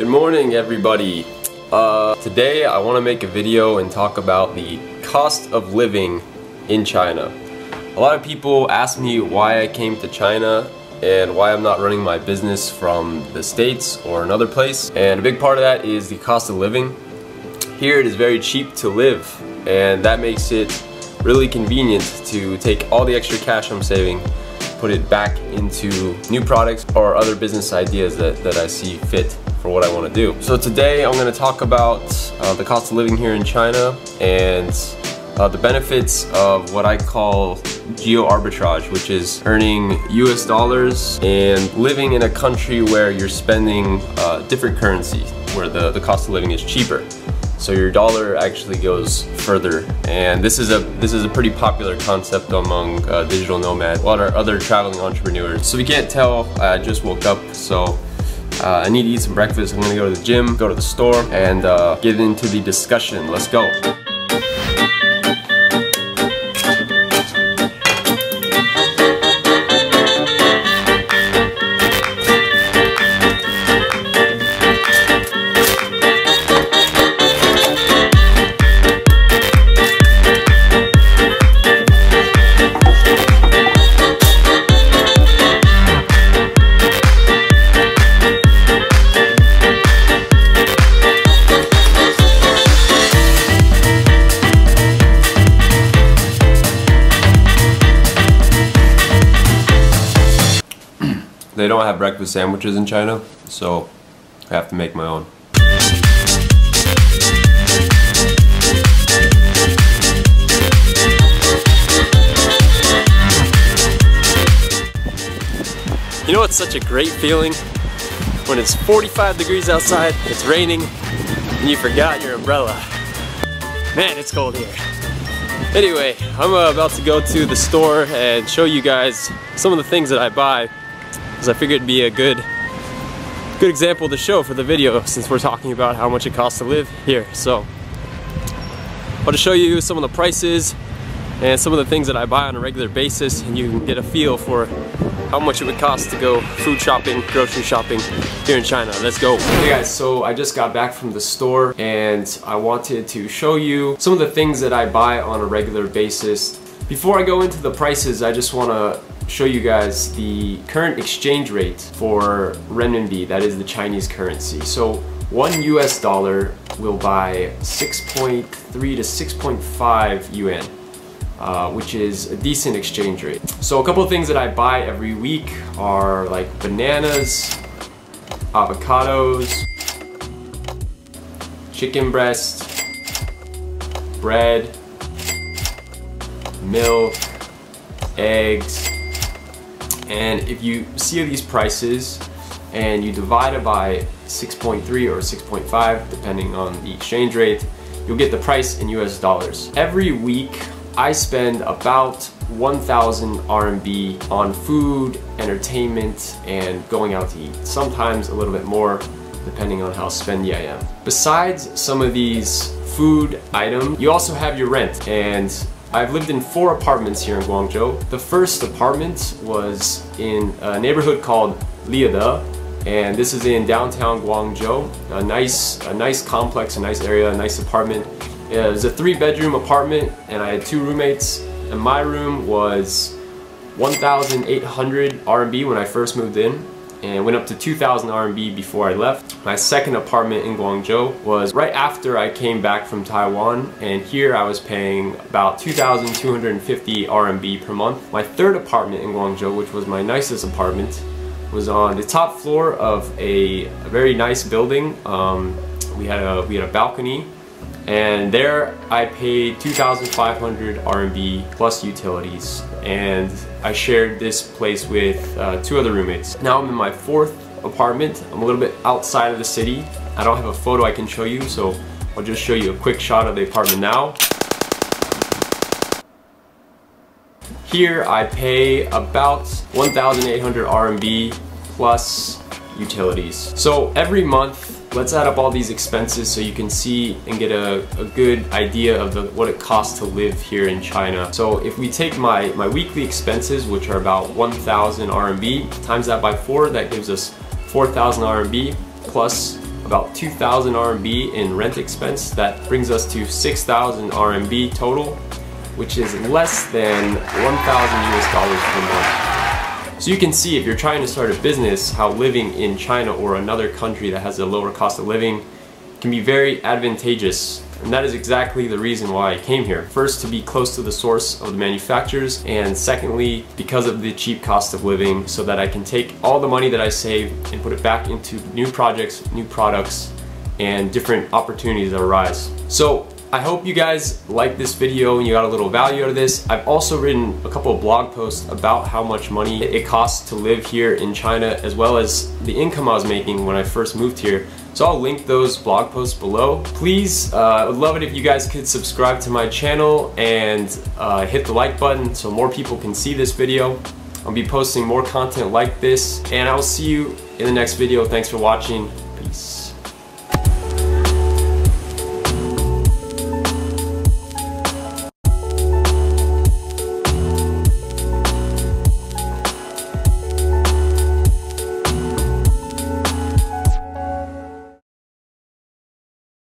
Good morning, everybody. Today I want to make a video and talk about the cost of living in China. A lot of people ask me why I came to China and why I'm not running my business from the States or another place. And a big part of that is the cost of living. Here it is very cheap to live, and that makes it really convenient to take all the extra cash I'm saving, put it back into new products or other business ideas that I see fit for what I want to do. So today I'm going to talk about the cost of living here in China and the benefits of what I call geo arbitrage, which is earning US dollars and living in a country where you're spending different currency, where the cost of living is cheaper. So your dollar actually goes further, and this is a pretty popular concept among digital nomads, a lot of other traveling entrepreneurs. So if you can't tell, I just woke up, so I need to eat some breakfast. I'm gonna go to the gym, go to the store, and get into the discussion. Let's go. They don't have breakfast sandwiches in China, so I have to make my own. You know what's such a great feeling? When it's 45 degrees outside, it's raining, and you forgot your umbrella. Man, it's cold here. Anyway, I'm about to go to the store and show you guys some of the things that I buy, because I figured it'd be a good example to show for the video, since we're talking about how much it costs to live here. So I'll just show you some of the prices and some of the things that I buy on a regular basis, and you can get a feel for how much it would cost to go food shopping, grocery shopping here in China. Let's go. Hey guys, so I just got back from the store and I wanted to show you some of the things that I buy on a regular basis. Before I go into the prices, I just want to show you guys the current exchange rate for Renminbi, that is the Chinese currency. So one US dollar will buy 6.3 to 6.5 yuan, which is a decent exchange rate. So a couple of things that I buy every week are like bananas, avocados, chicken breast, bread, milk, eggs. And if you see these prices and you divide it by 6.3 or 6.5, depending on the exchange rate, you'll get the price in US dollars. Every week, I spend about 1,000 RMB on food, entertainment, and going out to eat. Sometimes a little bit more, depending on how spendy I am. Besides some of these food items, you also have your rent. And I've lived in 4 apartments here in Guangzhou. The first apartment was in a neighborhood called Liede, and this is in downtown Guangzhou. A nice complex, a nice area, a nice apartment. It was a 3-bedroom apartment, and I had 2 roommates. And my room was 1,800 RMB when I first moved in, and went up to 2,000 RMB before I left. My second apartment in Guangzhou was right after I came back from Taiwan, and here I was paying about 2,250 RMB per month. My third apartment in Guangzhou, which was my nicest apartment, was on the top floor of a very nice building. We had a balcony, and there I paid 2,500 RMB plus utilities, and I shared this place with 2 other roommates. Now I'm in my 4th apartment. I'm a little bit outside of the city. I don't have a photo I can show you, so I'll just show you a quick shot of the apartment now. Here I pay about 1,800 RMB plus utilities. So every month, let's add up all these expenses so you can see and get a good idea of what it costs to live here in China. So if we take my weekly expenses, which are about 1,000 RMB, times that by 4, that gives us 4,000 RMB plus about 2,000 RMB in rent expense. That brings us to 6,000 RMB total, which is less than 1,000 US dollars per month. So you can see, if you're trying to start a business, how living in China or another country that has a lower cost of living can be very advantageous. And that is exactly the reason why I came here. First, to be close to the source of the manufacturers, and secondly, because of the cheap cost of living, so that I can take all the money that I save and put it back into new projects, new products, and different opportunities that arise. So I hope you guys liked this video and you got a little value out of this. I've also written a couple of blog posts about how much money it costs to live here in China, as well as the income I was making when I first moved here. So I'll link those blog posts below. Please, I would love it if you guys could subscribe to my channel and hit the like button so more people can see this video. I'll be posting more content like this, and I will see you in the next video. Thanks for watching.